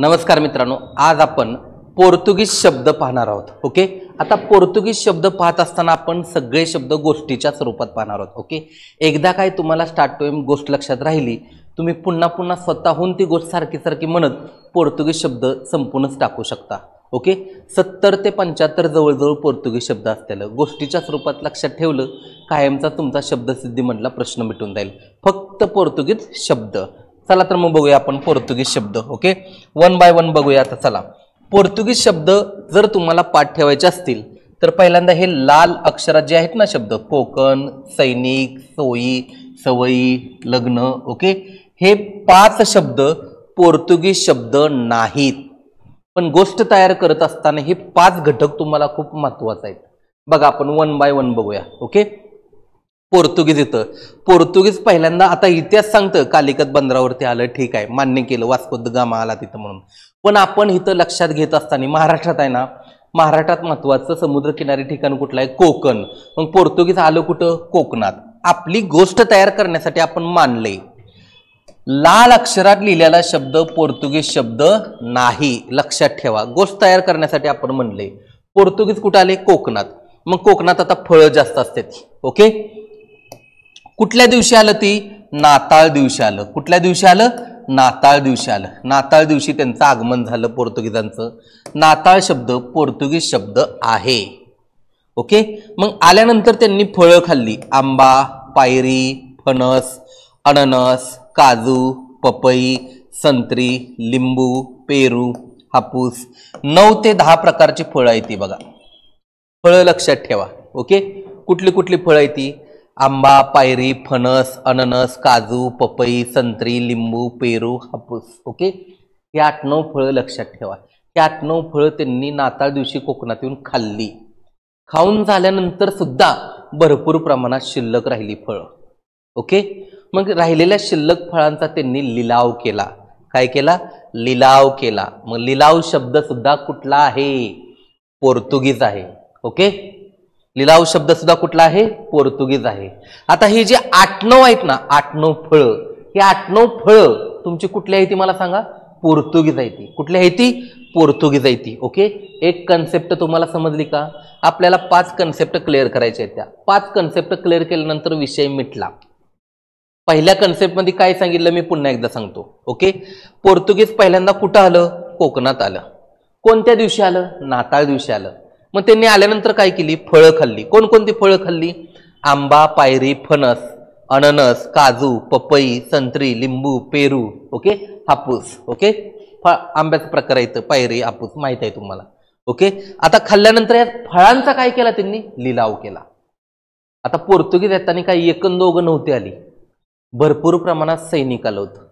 नमस्कार मित्रांनो, आज आपण पोर्तुगीज शब्द पाहणार आहोत. ओके, आता पोर्तुगीज शब्द पाहत असताना आपण सगळे शब्द गोष्टीच्या स्वरूपात पाहणार आहोत. ओके, एकदा काय तुम्हाला स्टार्ट टू एंड गोष्ट लक्षात राहिली, तुम्ही पुन्हा पुन्हा स्वतःहून ती गोष्ट सारखी सारखी म्हणत पोर्तुगीज शब्द संपूर्णच टाकू शकता. ओके, 70 ते 75 जवळजवळ पोर्तुगीज शब्द असतील. गोष्टीच्या स्वरूपात लक्षात ठेवलं, कायमचा तुमचा शब्दसिद्धीमधला प्रश्न मिटून जाईल. फक्त पोर्तुगीज शब्द. चला तर मग बघूया आपण पोर्तुगीज शब्द. ओके, वन बाय वन बघूया. आता चला, पोर्तुगीज शब्द जर तुम्हाला पाठ ठेवायचे असतील तर पहिल्यांदा हे लाल अक्षरात जे आहेत ना शब्द, कोकण, सैनिक, सोयी, सवयी, लग्न. ओके, हे 5 शब्द पोर्तुगीज शब्द नाहीत. पण गोष्ट तयार करत असताना हे 5 घटक तुम्हाला खूप महत्त्वाचे आहेत. बघा, आपण वन बाय वन बघूया. ओके, पोर्तुगीज. इथं पोर्तुगीज पहिल्यांदा, आता इतिहास सांगतं कालिकत बंदरावरती आलं, ठीक आहे, मान्य केलं, वास्को द गामा आला तिथं म्हणून. पण आपण इथं लक्षात घेत असताना महाराष्ट्रात आहे ना, महाराष्ट्रात महत्वाचं समुद्रकिनारी ठिकाण कुठलं आहे? कोकण. मग पोर्तुगीज आलं कुठं? कोकणात. आपली गोष्ट तयार करण्यासाठी आपण मानले लाल अक्षरात लिहिलेला शब्द पोर्तुगीज शब्द नाही. लक्षात ठेवा, गोष्ट तयार करण्यासाठी आपण म्हणले पोर्तुगीज कुठं आले? कोकणात. मग कोकणात आता फळं जास्त असतात. ओके, कुठल्या दिवशी आलं? ती नाताळ दिवशी आलं. कुठल्या दिवशी आलं? नाताळ दिवशी आलं. नाताळ दिवशी त्यांचं आगमन झालं पोर्तुगीजांचं. नाताळ शब्द पोर्तुगीज शब्द आहे. ओके, मग आल्यानंतर त्यांनी फळं खाल्ली. आंबा, पायरी, फणस, अननस, काजू, पपई, संत्री, लिंबू, पेरू, हापूस. 9 ते 10 प्रकारची फळं आहेत ती. बघा, फळं लक्षात ठेवा. ओके, कुठली कुठली फळं आहेत ती? आंबा, पायरी, फणस, अननस, काजू, पपई, संत्री, लिंबू, पेरू, हापूस. ओके, हे 8-9 फळं लक्षात ठेवा. हे 8-9 फळं त्यांनी नाताळ दिवशी कोकणात येऊन खाल्ली. खाऊन झाल्यानंतर सुद्धा भरपूर प्रमाणात शिल्लक राहिली फळं. ओके, मग राहिलेल्या शिल्लक फळांचा त्यांनी लिलाव केला. काय केला? लिलाव केला. मग लिलाव शब्द सुद्धा कुठला आहे? पोर्तुगीज आहे. ओके, लिलाव शब्द सुद्धा कुठला आहे? पोर्तुगीज आहे. आता हे जे 8-9 आहेत ना, 8-9 फळं, हे 8-9 फळं तुमची कुठली आहे ती मला सांगा? पोर्तुगीज आहे ती. कुठली आहे ती? पोर्तुगीज आहे ती. ओके, एक कन्सेप्ट तुम्हाला समजली का? आपल्याला 5 कन्सेप्ट क्लिअर करायचे आहेत. त्या 5 कन्सेप्ट क्लिअर केल्यानंतर विषय मिटला. पहिल्या कन्सेप्ट मध्ये काय सांगितलं मी पुन्हा एकदा सांगतो. ओके, पोर्तुगीज पहिल्यांदा कुठं आलं? कोकणात आलं. कोणत्या दिवशी आलं? नाताळ दिवशी आलं. मग त्यांनी आल्यानंतर काय केली? फळं खाल्ली. कोणकोणती फळं खाल्ली? आंबा, पायरी, फणस, अननस, काजू, पपई, संत्री, लिंबू, पेरू, ओके, हापूस. ओके, आंब्याचा प्रकार आहे, पायरी, हापूस माहित आहे तुम्हाला. ओके, आता खाल्ल्यानंतर या फळांचा काय केला? त्यांनी लिलाव केला. आता पोर्तुगीज येताना काही एकन दोघं नव्हती आली, भरपूर प्रमाणात सैनिक आलं होतं.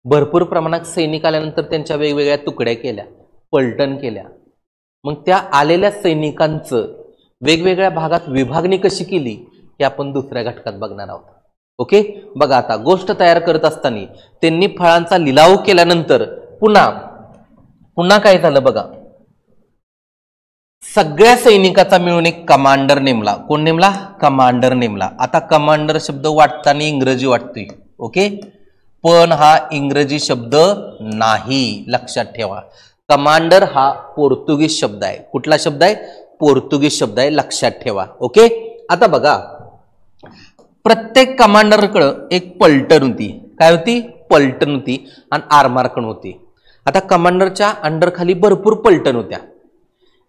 भरपूर प्रमाणात सैनिक आल्यानंतर त्यांच्या वेगवेगळ्या तुकड्या केल्या, पलटण केल्या. मग त्या आलेल्या सैनिकांचं वेगवेगळ्या भागात विभागणी कशी केली हे आपण दुसऱ्या घटकात बघणार आहोत. ओके, बघा, आता गोष्ट तयार करत असताना त्यांनी फळांचा लिलाव केल्यानंतर पुन्हा काय झालं बघा, सगळ्या सैनिकाचा मिळून एक कमांडर नेमला. कोण नेमला? कमांडर नेमला. आता कमांडर शब्द वाटताना इंग्रजी वाटतोय. ओके, पण हा इंग्रजी शब्द नाही. लक्षात ठेवा, कमांडर हा पोर्तुगीज शब्द आहे. कुठला शब्द आहे? पोर्तुगीज शब्द आहे. लक्षात ठेवा. ओके, आता बघा, प्रत्येक कमांडरकडं एक पलटण होती. काय होती? पलटण होती. आणि आरमार्कण होती. आता कमांडरच्या अंडर खाली भरपूर पलटण होत्या.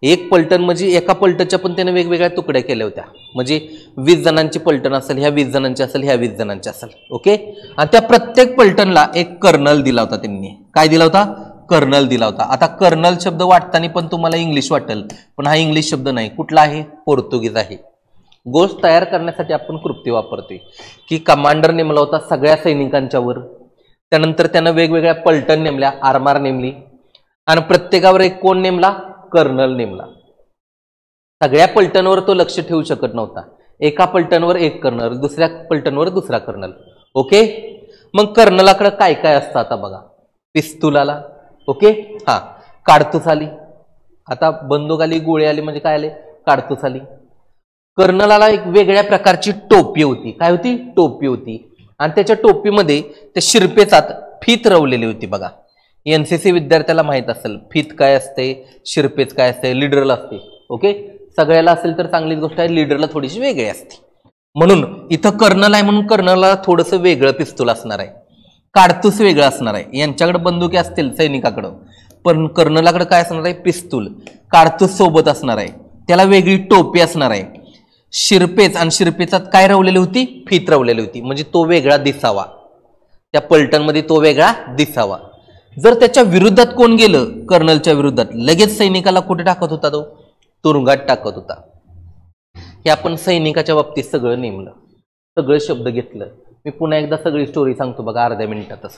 एक पलटण म्हणजे एका पलटणच्या पण त्याने वेगवेगळ्या तुकड्या केल्या होत्या. म्हणजे 20 जणांची पलटण असेल, ह्या 20 जणांची असेल, ह्या 20 जणांची असेल. ओके, आणि त्या प्रत्येक पलटणला एक कर्नल दिला होता त्यांनी. काय दिला होता? कर्नल दिला होता. आता कर्नल शब्द वाटताना पण तुम्हाला इंग्लिश वाटेल, पण हा इंग्लिश शब्द नाही. कुठला आहे? पोर्तुगीज आहे. गोष्ट तयार करण्यासाठी आपण कृती वापरतोय की कमांडर नेमला होता सगळ्या सैनिकांच्या वर. त्यानंतर त्यानं वेगवेगळ्या पलटण नेमल्या, आरमार नेमली, आणि प्रत्येकावर एक कोण नेमला? कर्नल नेमला. सगळ्या पलटणवर तो लक्ष ठेवू शकत नव्हता. एका पलटणवर एक कर्नल, दुसऱ्या पलटणवर दुसरा कर्नल. ओके, मग कर्नलाकडे काय काय असतं? आता बघा, पिस्तूल आला. ओके, हा, काडतूस आली. आता बंदूक आली, गोळी आली, म्हणजे काय आले? काडतूस आली. कर्नलाला एक वेगळ्या प्रकारची टोपी होती. काय होती? टोपी होती. आणि त्याच्या टोपीमध्ये त्या शिरपेचात फीत रवलेली होती. बघा, एनसीसी विद्यार्थ्याला माहित असेल फित काय असते, शिरपेच काय असते, लीडरला असते. ओके, सगळ्याला असेल तर चांगलीच गोष्ट आहे, लीडरला थोडीशी वेगळी असते. म्हणून इथं कर्नल आहे म्हणून कर्नलला थोडंसं वेगळं पिस्तूल असणार आहे, काडतूस वेगळं असणार आहे. यांच्याकडे बंदुकी असतील सैनिकाकडं, पण कर्नलाकडे काय असणार आहे, पिस्तूल, काडतूस सोबत असणार आहे, त्याला वेगळी टोपी असणार आहे. शिरपेच आणि शिरपेचात काय रवलेली होती, फीत रवलेली होती, म्हणजे तो वेगळा दिसावा, त्या पलटणमध्ये तो वेगळा दिसावा. जर त्याच्या विरुद्धात कोण गेलं, कर्नलच्या विरुद्धात, लगेच सैनिकाला कुठे टाकत होता, तो तुरुंगात टाकत होता. हे आपण सैनिकाच्या बाबतीत सगळं नेमलं, सगळं शब्द घेतलं. मी पुन्हा एकदा सगळी स्टोरी सांगतो बघा अर्ध्या मिनिटातच.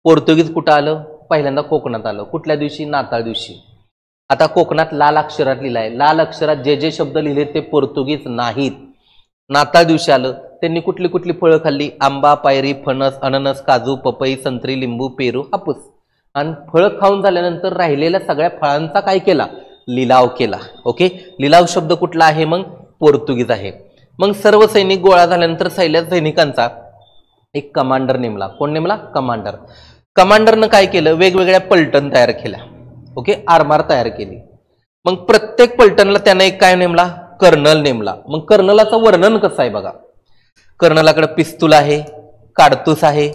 पोर्तुगीज कुठं आलं, पहिल्यांदा कोकणात आलं. कुठल्या दिवशी, नाताळ दिवशी. आता कोकणात लाल अक्षरात लिहिलाय, लाल अक्षरात जे जे शब्द लिहिले ते पोर्तुगीज नाहीत. नाताळ दिवशी आलं, त्यांनी कुठली कुठली फळं खाल्ली, आंबा, पायरी, फणस, अननस, काजू, पपई, संत्री, लिंबू, पेरू, हापूस. आणि फळं खाऊन झाल्यानंतर राहिलेल्या सगळ्या फळांचा काय केला, लिलाव केला. ओके, लिलाव शब्द कुठला आहे, मग पोर्तुगीज आहे. मग सर्व सैनिक गोळा झाल्यानंतर सैनिकांचा एक कमांडर नेमला. कोण नेमला, कमांडर. कमांडरनं काय केलं, वेगवेगळ्या पलटण तयार केल्या. ओके, आरमार तयार केली. मग प्रत्येक पलटणला त्यानं एक काय नेमला, कर्नल नेमला. मग कर्नलाचं वर्णन कसं आहे बघा. कर्नलाकडे पिस्तूल आहे, काडतूस आहे,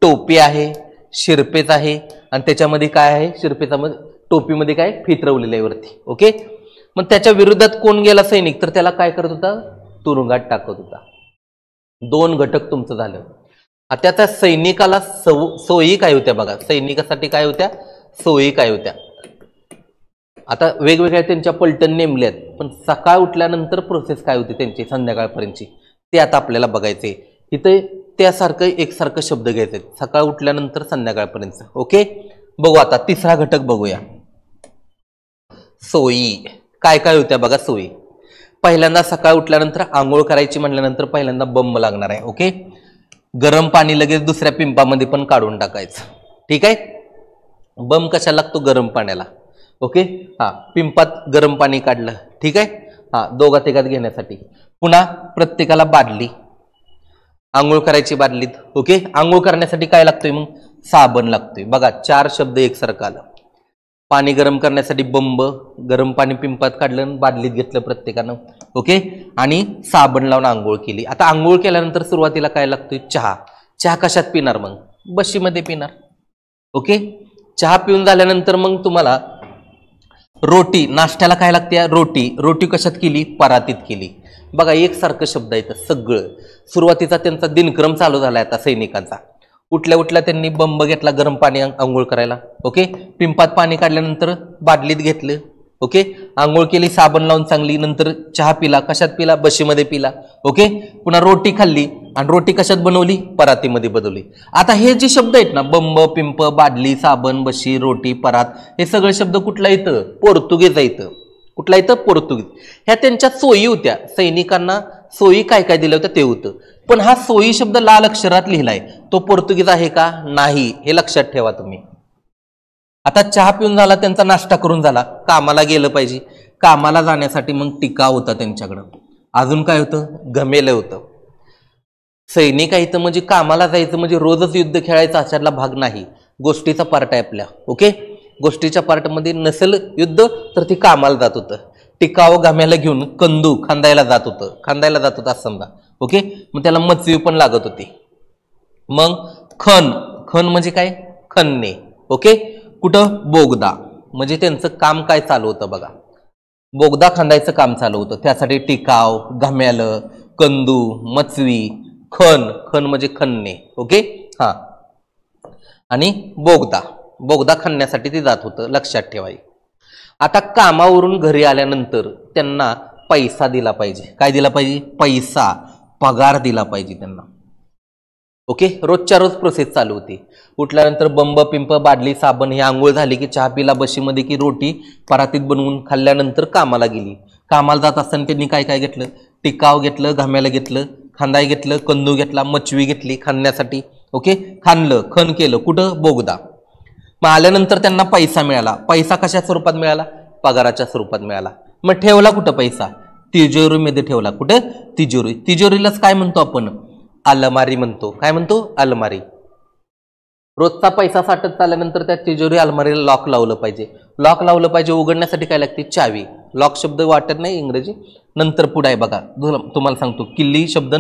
टोपी आहे, शिरपेच आहे, आणि त्याच्यामध्ये काय आहे, शिरपेचामध्ये टोपीमध्ये काय फीत रवलेलं आहे वरती. ओके, मग त्याच्या विरुद्धात कोण गेला सैनिक, तर त्याला काय करत होता, तुरुंगात टाकत होता. दोन घटक तुमचं झालं. आता त्या सैनिकाला सोयी काय होत्या बघा, सैनिकासाठी काय होत्या, सोयी काय होत्या. आता वेगवेगळ्या त्यांच्या पलटण नेमल्यात, पण सकाळ उठल्यानंतर प्रोसेस काय होती त्यांची संध्याकाळपर्यंतची, ते आता आपल्याला बघायचे. इथे त्यासारखं एकसारखं शब्द घ्यायचे, सकाळ उठल्यानंतर संध्याकाळपर्यंत. ओके, बघू आता तिसरा घटक बघूया, सोयी. काय काय होत्या बघा सोयी. पहिल्यांदा सकाळ उठल्यानंतर आंघोळ करायची म्हटल्यानंतर पहिल्यांदा बंब लागणार आहे. ओके, गरम पाणी लगेच दुसऱ्या पिंपामध्ये पण काढून टाकायचं. ठीक आहे, बंब कशाला लागतो, गरम पाण्याला. ओके, हा, पिंपात गरम पाणी काढलं. ठीक आहे, हा, दोघात एकात घेण्यासाठी. पुन्हा प्रत्येकाला बादली, आंघोळ करायची बादलीत. ओके, आंघोळ करण्यासाठी काय लागतोय, मग साबण लागतोय. बघा 4 शब्द एकसारखं आलं. पाणी गरम करण्यासाठी बंब, गरम पाणी पिंपात काढलं, बादलीत घेतलं प्रत्येकानं. ओके, आणि साबण लावून आंघोळ केली. आता आंघोळ केल्यानंतर सुरुवातीला काय लागतोय, चहा. चहा कशात पिणार, मग बशीमध्ये पिणार. ओके, चहा पिऊन झाल्यानंतर मग तुम्हाला रोटी, नाश्त्याला काय लागते, रोटी. रोटी कशात केली, परातीत केली. बघा एकसारखं शब्द आहेत सगळं. सुरुवातीचा त्यांचा दिनक्रम चालू झालाय आता सैनिकांचा. उठल्या उठल्या त्यांनी बंब घेतला गरम पाणी आंघोळ करायला. ओके, पिंपात पाणी काढल्यानंतर बादलीत घेतलं. ओके, आंघोळ केली साबण लावून चांगली, नंतर चहा पिला. कशात पिला, बशीमध्ये पिला. ओके, पुन्हा रोटी खाल्ली, आणि रोटी कशात बनवली, परातीमध्ये बनवली. आता हे जे शब्द आहेत ना, बंब, पिंप, बादली, साबण, बशी, रोटी, परात, हे सगळे शब्द कुठला येतं, पोर्तुगीज येतं. कुठला येतं, पोर्तुगीज. ह्या त्यांच्या सोयी होत्या, सैनिकांना सोयी काय काय दिलं होतं ते होतं. पण हा सोयी शब्द लाल अक्षरात लिहिलाय, तो पोर्तुगीज आहे का, नाही, हे लक्षात ठेवा तुम्ही. आता चहा पिऊन झाला, त्यांचा नाश्ता करून झाला, कामाला गेलं पाहिजे. कामाला जाण्यासाठी मग टिका होता त्यांच्याकडं. अजून काय होतं, घमेलं होतं. सैनिक आहे म्हणजे कामाला जायचं म्हणजे रोजच युद्ध खेळायचं अशातला भाग नाही. गोष्टीचा पार्ट आहे आपल्या. ओके, गोष्टीच्या पार्टमध्ये नसेल युद्ध तर ती कामाला जात होतं. टिकाव घाम्याला घेऊन कंदू खांदायला जात होतं असं समजा. ओके, मग त्याला मचवी पण लागत होती. मग खण म्हणजे काय, खणणे. ओके, कुठं, बोगदा. म्हणजे त्यांचं काम काय चालू होतं बघा, बोगदा खांदायचं काम चालू होतं. त्यासाठी टिकाव, घाम्यालं, कंदू, मचवी, खण म्हणजे खणणे. ओके, हा, आणि बोगदा खणण्यासाठी ते जात होतं, लक्षात ठेवाय. आता कामावरून घरी आल्यानंतर त्यांना पैसा दिला पाहिजे. काय दिला पाहिजे, पैसा, पगार दिला पाहिजे त्यांना. ओके, रोजच्या रोज प्रोसेस चालू होती. उठल्यानंतर बंब, पिंप, बादली, साबण, हे आंघोळ झाली की चहा पिला बशीमध्ये की रोटी परातीत बनवून खाल्ल्यानंतर कामाला गेली. कामाला जात असताना त्यांनी काय काय घेतलं, टिकाव घेतलं, घाम्याला घेतलं, खांदाय घेतलं, कंदू घेतला, मचवी घेतली खाण्यासाठी. ओके, खाणलं, खण केलं, कुठं, बोगदा. मग आल्यानंतर त्यांना पैसा मिळाला. पैसा कशा स्वरूपात मिळाला, पगाराच्या स्वरूपात मिळाला. मग ठेवला कुठं पैसा, तिजोरीमध्ये ठेवला. कुठे, तिजोरी. तिजोरीलाच काय म्हणतो आपण, अलमारी म्हणतो. काय म्हणतो, अलमारी. रोजचा पैसा साठत चालल्यानंतर त्या तिजोरी अलमारीला लॉक लावलं पाहिजे. लॉक लावलं पाहिजे उघडण्यासाठी काय लागते? चावी. लॉक शब्द वाटत नाही इंग्रजी, नंतर पुढे आहे बघा. तुम्हाला सांगतो किल्ली शब्द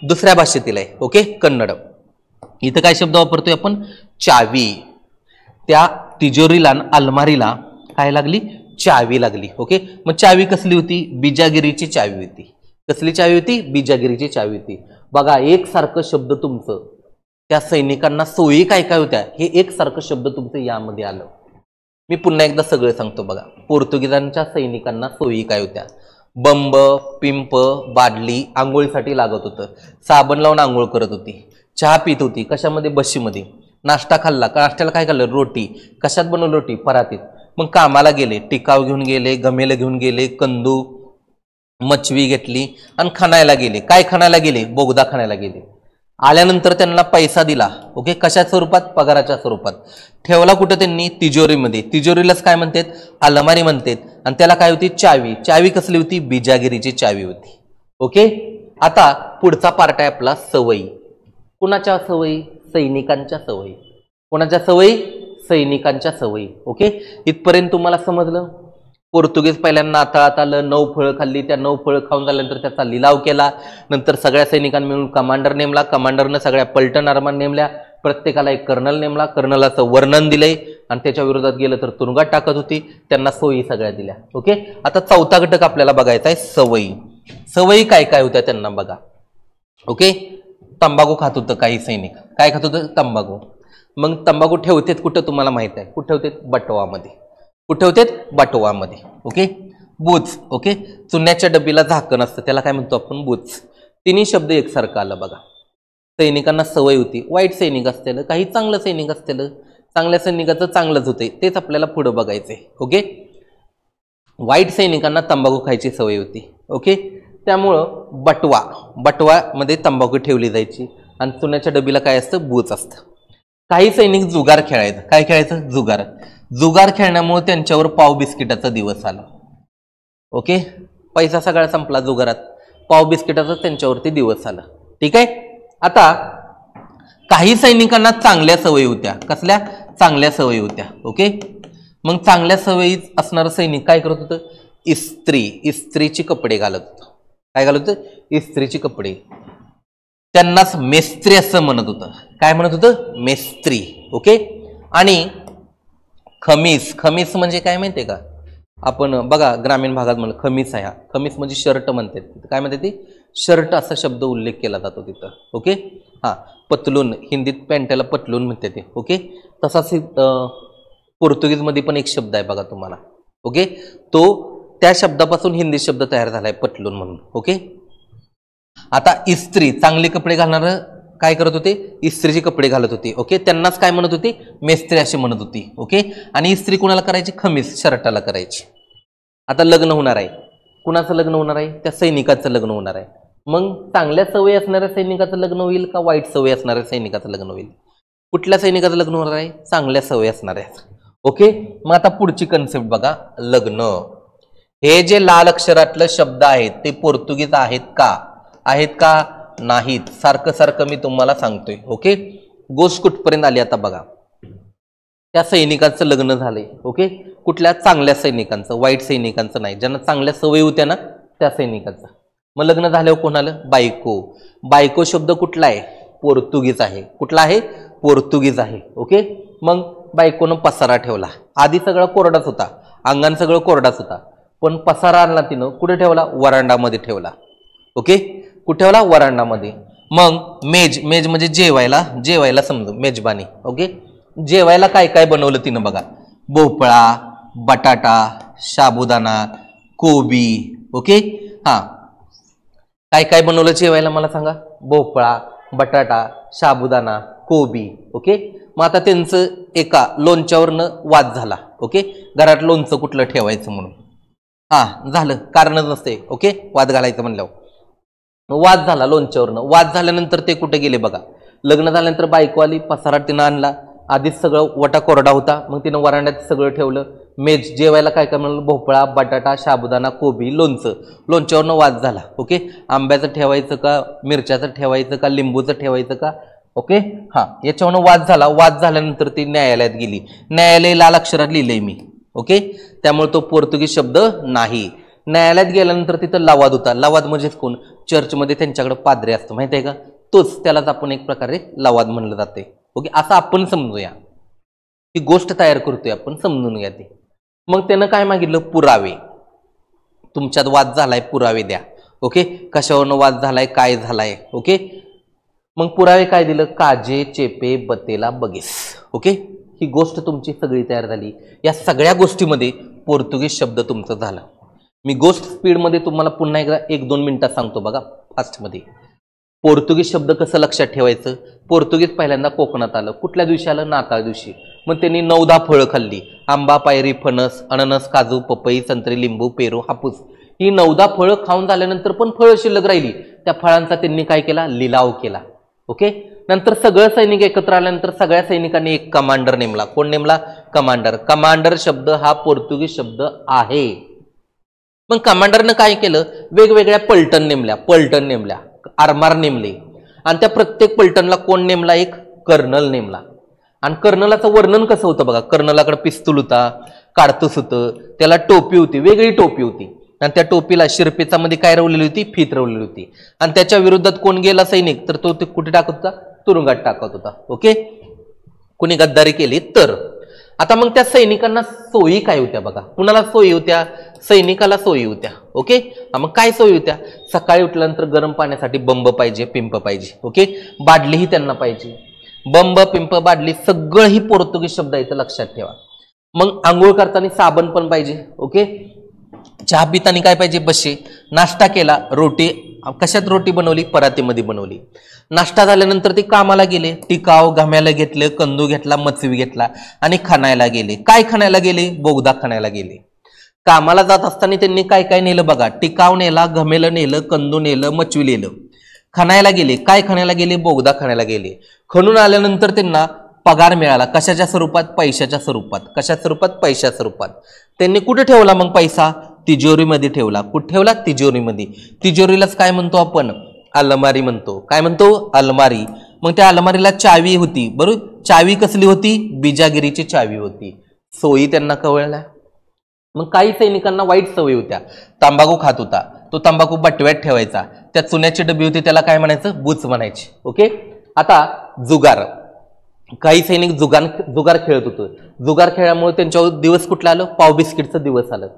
दुसऱ्या भाषेतील आहे. ओके, कन्नड. इथं काय शब्द वापरतोय आपण? चावी. त्या तिजोरीला अलमारीला काय लागली? चावी लागली. ओके, मग चावी कसली होती? बिजागिरीची चावी होती. कसली चावी होती? बिजागिरीची चावी होती. बघा, एकसारखं शब्द तुमचं त्या सैनिकांना सोयी काय काय होत्या हे एकसारखं शब्द तुमचं यामध्ये आलं. मी पुन्हा एकदा सगळं सांगतो बघा. पोर्तुगीजांच्या सैनिकांना सोयी काय होत्या? बंब, पिंप, बादली, आंघोळीसाठी लागत होतं. साबण लावून आंघोळ करत होती. चहा पित होती. कशामध्ये? बशीमध्ये. नाश्ता खाल्ला. नाश्त्याला काय खाल्लं? रोटी. कशात बनवलं? रोटी, परातीत. मग कामाला गेले, टिकाव घेऊन गेले, गमेलं घेऊन गेले, कंदू, मचवी घेतली आणि खाणायला गेले. काय खाणायला गेले? बोगदा खाणायला गेले. आल्यानंतर त्यांना पैसा दिला. ओके, कशा स्वरूपात? पगाराच्या स्वरूपात. ठेवला कुठं त्यांनी? तिजोरीमध्ये. तिजोरीलाच काय म्हणतात? अलमारी म्हणतात. आणि त्याला काय होती? चावी. चावी कसली होती? बिजागिरीची चावी होती. ओके, आता पुढचा पार्ट आहे आपला सवयी. कुणाच्या सवयी? सैनिकांच्या सवयी. कोणाच्या सवयी? सैनिकांच्या सवयी. ओके, इथपर्यंत तुम्हाला समजलं? पोर्तुगीज पहिल्यांदा नाताळात आलं, 9 फळं खाल्ली. त्या 9 फळं खाऊन झाल्यानंतर त्याचा लिलाव केला. नंतर सगळ्या सैनिकांनी मिळून कमांडर नेमला. कमांडरनं सगळ्या पलटण आर्मान नेमल्या. प्रत्येकाला एक कर्नल नेमला. कर्नलाचं वर्णन दिलंय आणि त्याच्या विरोधात गेलं तर तुरुंगात टाकत होती. त्यांना सोयी सगळ्या दिल्या. ओके, आता चौथा घटक आपल्याला बघायचा आहे सवयी. सवयी काय काय होत्या त्यांना बघा. ओके, तंबाखू खात होतं काही सैनिक. काय खात होतं? तंबाखू. मग तंबाखू ठेवतेत कुठं तुम्हाला माहित आहे? कुठं ठेवतेत? बटवामध्ये. कुठे होते? बटवामध्ये. ओके, बूच. ओके, चुन्याच्या डबीला झाकण असतं, त्याला काय म्हणतो आपण? बूच. तिन्ही शब्द एकसारखं आलं बघा. सैनिकांना सवय होती. वाईट सैनिक असतील, काही चांगलं सैनिक असतील. चांगल्या सैनिकाचं चांगलंच होते, तेच आपल्याला पुढं बघायचंय. ओके, वाईट सैनिकांना तंबाखू खायची सवय होती. ओके, त्यामुळं बटवामध्ये तंबाखू ठेवली जायची आणि चुन्याच्या डबीला काय असतं? बूच असतं. काही सैनिक जुगार खेळायचं. काय खेळायचं? जुगार. जुगार खेळण्यामुळे त्यांच्यावर पाव बिस्किटाचा दिवस आला. ओके, पैसा सगळा संपला जुगारात, पाव बिस्किटाचा त्यांच्यावरती दिवस आला. ठीक आहे. आता काही सैनिकांना चांगल्या सवयी होत्या. कसल्या? चांगल्या सवयी होत्या. ओके, मग चांगल्या सवयी असणारं सैनिक काय करत होतं? इस्त्रीची कपडे घालत होतं. काय घालत होतं? इस्त्रीची कपडे. त्यांनाच मेस्त्री असं म्हणत होतं. काय म्हणत होतं? मेस्त्री. ओके, आणि खमीस म्हणजे काय माहितीये का? आपण बघा ग्रामीण भागात म्हणलं खमीस आहे. खमीस म्हणजे शर्ट म्हणतात. काय म्हणते ती? शर्ट असा शब्द उल्लेख केला जातो तिथं. ओके, हा. पतलून, हिंदीत पॅन्टला पतलून म्हणते ते. ओके, तसाच पोर्तुगीज मध्ये पण एक शब्द आहे बघा तुम्हाला. ओके, तो त्या शब्दापासून हिंदी शब्द तयार झालाय, पतलून म्हणून. ओके, आता इस्त्री, चांगले कपडे घालणार काय करत होते? इस्त्रीचे कपडे घालत होते. ओके, त्यांनाच काय म्हणत होती? मेस्त्री अशी म्हणत होती. ओके, आणि इस्त्री कुणाला करायची? खमीस, शर्टाला करायची. आता लग्न होणार आहे. कुणाचं लग्न होणार आहे? त्या सैनिकाचं लग्न होणार आहे. मग चांगल्या सवयी असणाऱ्या सैनिकाचं लग्न होईल का वाईट सवयी असणाऱ्या सैनिकाचं लग्न होईल? कुठल्या सैनिकाचं लग्न होणार आहे? चांगल्या सवयी असणाऱ्या. ओके, मग आता पुढची कन्सेप्ट बघा. लग्न. हे जे लाल अक्षरातलं शब्द आहेत ते पोर्तुगीज आहेत का? आहेत का? नाहीत. सारखं मी तुम्हाला सांगतोय. ओके, गोष्ट कुठपर्यंत आली आता बघा. त्या सैनिकांचं लग्न झालंय. ओके, कुठल्या? चांगल्या सैनिकांचं, वाईट सैनिकांचं नाही. ज्यांना चांगल्या सवयी होत्या ना त्या सैनिकांचं. मग लग्न झाल्यावर कोण आलं? बायको. बायको शब्द कुठला आहे? पोर्तुगीज आहे. कुठला आहे? पोर्तुगीज आहे. ओके, मग बायकोनं पसारा ठेवला. आधी सगळं कोरडाच होता, अंगण सगळं कोरडाच होता, पण पसारा आणला तिनं कुठे ठेवला? वरांडामध्ये ठेवला. ओके, कुठे ठेवला? वरांडामध्ये. मग मेज म्हणजे जेवायला समजू, मेजबानी. ओके, जेवायला काय काय बनवलं तिनं बघा. भोपळा, बटाटा, साबुदाणा, कोबी. ओके, हा. काय काय बनवलं जेवायला मला सांगा? भोपळा, बटाटा, साबुदाणा, कोबी. ओके, मग आता त्यांचं एका लोणच्यावरनं वाद झाला. ओके, घरात लोणचं कुठलं ठेवायचं म्हणून. हा, झालं, कारणच नसते. ओके, वाद घालायचं म्हणल्यावर वाद झाला लोणच्यावरनं. वाद झाल्यानंतर ते कुठे गेले बघा. लग्न झाल्यानंतर बायको आली, पसारा तिनं आणला. आधीच सगळं वटा कोरडा होता, मग तिनं वरांड्यात सगळं ठेवलं. मेज जेवायला काय काय म्हणलं? भोपळा, बटाटा, साबुदाणा, कोबी, लोणचं. लोणच्यावरनं वाद झाला. ओके, आंब्याचं ठेवायचं का, मिरच्याचं ठेवायचं का, लिंबूचं ठेवायचं का, ओके हा, याच्यावरून वाद झाला, वाद झाल्यानंतर ती न्यायालयात गेली, न्यायालय लाल अक्षरात लिहिलंय मी. ओके, त्यामुळे तो पोर्तुगीज शब्द नाही. न्यायालयात गेल्यानंतर तिथं लवाद होता. लवाद म्हणजेच कोण? चर्चमध्ये त्यांच्याकडे पाद्री असतो, माहिती आहे का? तोच, त्यालाच आपण एक प्रकारे लवाद म्हणलं जाते. ओके, असं आपण समजूया, ही गोष्ट तयार करतोय आपण, समजून घ्या ते. मग त्यानं काय मागितलं? पुरावे. तुमच्यात वाद झालाय, पुरावे द्या. ओके, कशावरनं वाद झालाय, काय झालाय. ओके, मग पुरावे काय दिलं? काजे, चेपे, बतेला, बगीस. ओके, ही गोष्ट तुमची सगळी तयार झाली. या सगळ्या गोष्टीमध्ये पोर्तुगीज शब्द तुमचं झालं. मी गोष्ट स्पीडमध्ये तुम्हाला पुन्हा एकदा 1-2 मिनिटात सांगतो बघा, फास्टमध्ये. पोर्तुगीज शब्द कसं लक्षात ठेवायचं? पोर्तुगीज पहिल्यांदा कोकणात आलं. कुठल्या दिवशी आलं? नाताळ दिवशी. मग त्यांनी 9-10 फळं खाल्ली. आंबा, पायरी, फणस, अननस, काजू, पपई, संत्री, लिंबू, पेरू, हापूस. ही 9-10 फळं खाऊन झाल्यानंतर पण फळं शिल्लक राहिली. त्या फळांचा त्यांनी काय केला? लिलाव केला. ओके, नंतर सगळं सैनिक एकत्र आल्यानंतर सगळ्या सैनिकांनी एक कमांडर नेमला. कोण नेमला? कमांडर. कमांडर शब्द हा पोर्तुगीज शब्द आहे. मग कमांडरनं काय केलं? वेगवेगळ्या पलटण नेमल्या, आरमार नेमले, आणि त्या प्रत्येक पलटणला कोण नेमला? एक कर्नल नेमला. आणि कर्नलाचं वर्णन कसं होतं बघा? कर्नलाकडे पिस्तूल होता, काडतूस होतं, त्याला टोपी होती, वेगळी टोपी होती, आणि त्या टोपीला शिरपेचामध्ये काय रवलेली होती? फीत रवलेली होती. आणि त्याच्या विरोधात कोण गेला सैनिक, तर तो कुठे टाकत होता? तुरुंगात टाकत होता. ओके, कोणी गद्दारी केली तर. आता मग त्या सैनिकांना सोयी काय होत्या बघा? कुणाला सोयी होत्या? सैनिकाला सोयी होत्या. ओके, मग काय सोयी होत्या? सकाळी उठल्यानंतर गरम पाण्यासाठी बंब पाहिजे, पिंप पाहिजे. ओके, बादलीही त्यांना पाहिजे. बंब, पिंप, बादली सगळं ही पोर्तुगीज शब्द आहे, लक्षात ठेवा. मग आंघोळ करताना साबण पण पाहिजे. ओके, चहा पिताना काय पाहिजे? बशे. नाश्ता केला, रोटी कशात रोटी बनवली? परातीमध्ये बनवली. नाश्ता झाल्यानंतर ते कामाला गेले, टिकाव घाम्याला घेतलं, कंदू घेतला, मचवी घेतला आणि खाणायला गेले. काय खाणायला गेले? बोगदा खाणायला गेले. कामाला जात असताना त्यांनी काय काय नेलं बघा? टिकाव नेला, घमेलं नेलं, कंदू नेलं, मचवी नेलं. खाणायला गेले, काय खाण्याला गेले? बोगदा खाण्याला गेले. खणून आल्यानंतर त्यांना पगार मिळाला. कशाच्या स्वरूपात? पैशाच्या स्वरूपात. कशा स्वरूपात? पैशा स्वरूपात. त्यांनी कुठे ठेवला मग पैसा? तिजोरीमध्ये ठेवला. कुठे ठेवला? तिजोरीमध्ये. तिजोरीलाच काय म्हणतो आपण? अलमारी म्हणतो. काय म्हणतो? अलमारी. मग त्या अलमारीला चावी होती, बरोबर? चावी कसली होती? बिजागिरीची चावी होती. सोयी त्यांना कळल्या. मग काही सैनिकांना वाईट सवयी होत्या. तंबाखू खात होता, तो तंबाखू बटव्यात ठेवायचा. त्या चुन्याची डबी होती, त्याला काय म्हणायचं? बुच म्हणायची. ओके, आता जुगार. काही सैनिक जुगार खेळत होतं. जुगार खेळल्यामुळे त्यांच्यावर दिवस कुठला आलं? पाव बिस्किटचं दिवस आलं.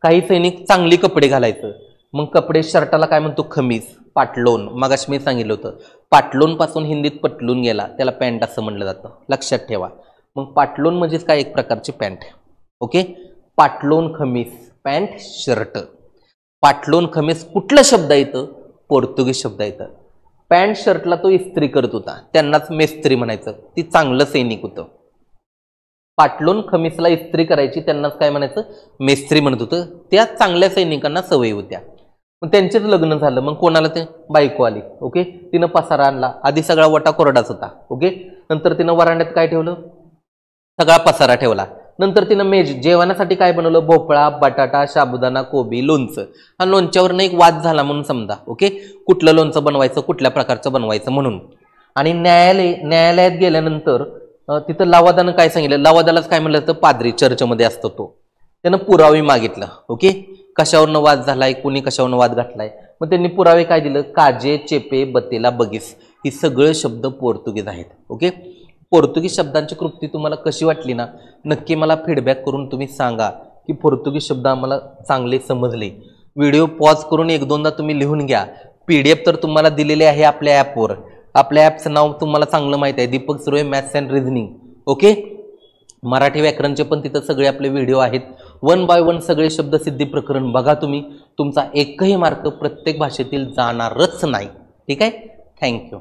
काही सैनिक चांगली कपडे घालायचं. मग कपडे, शर्टाला काय म्हणतो? खमीस. पाटलोन, मगाशी मी सांगितलं होतं, पाटलोन पासून हिंदीत पटलून गेला, त्याला पॅन्ट असं म्हणलं जातं, लक्षात ठेवा. मग पाटलोन म्हणजेच काय? एक प्रकारची पॅन्ट. ओके, पाटलोन, खमीस, पॅन्ट, शर्ट. पाटलोन, खमीस कुठलं शब्द येतं? पोर्तुगीज शब्द येतं. पॅन्ट शर्टला तो इस्त्री करत होता, त्यांनाच मेस्त्री म्हणायचं. ती चांगलं सैनिक होतं. पाटलोन खमीसला इस्त्री करायची, त्यांनाच काय म्हणायचं? मेस्त्री म्हणत होतं. त्या चांगल्या सैनिकांना सवयी होत्या. मग त्यांचेच लग्न झालं. मग कोणाला? ते बायको आली. ओके, तिनं पसारा आणला. आधी सगळा वटा कोरडाच होता. ओके, नंतर तिनं वरांड्यात काय ठेवलं? सगळा पसारा ठेवला. नंतर तिनं मेज, जेवणासाठी काय बनवलं? भोपळा, बटाटा, साबुदाणा, कोबी, लोणचं. हा लोणच्यावरनं एक वाद झाला म्हणून समजा. ओके, कुठलं लोणचं बनवायचं, कुठल्या प्रकारचं बनवायचं म्हणून. आणि न्यायालयात गेल्यानंतर तिथं लवादानं काय सांगितलं? लवादालाच काय म्हणलं तर पाद्री, चर्चमध्ये असतो तो. त्यानं पुरावे मागितलं. ओके, कशावरनं वाद झालाय, कोणी कशावरनं वाद घातलाय. मग त्यांनी पुरावे काय दिलं? काजे, चेपे, बतेला, बगीस. ही सगळे शब्द पोर्तुगीज आहेत. ओके, पोर्तुगीज शब्दांची कृती तुम्हाला कशी वाटली ना, नक्की मला फीडबॅक करून तुम्ही सांगा की पोर्तुगीज शब्द आम्हाला चांगले समजले. व्हिडिओ पॉज करून 1-2दा तुम्ही लिहून घ्या. PDF तर तुम्हाला दिलेले आहे आपल्या ॲपवर. आपल्या ॲपचं नाव तुम्हाला चांगलं माहिती आहे, Deepak Surve maths and reasoning. Okay, Marathi व्याकरणचे पण तिथं सगळे आपले व्हिडिओ आहेत. 1 बाय 1 सगळे शब्दसिद्धी प्रकरण बघा तुम्ही. तुमचा एकही मार्क प्रत्येक भाषेतील जाणारच नाही. ठीक आहे, थँक्यू.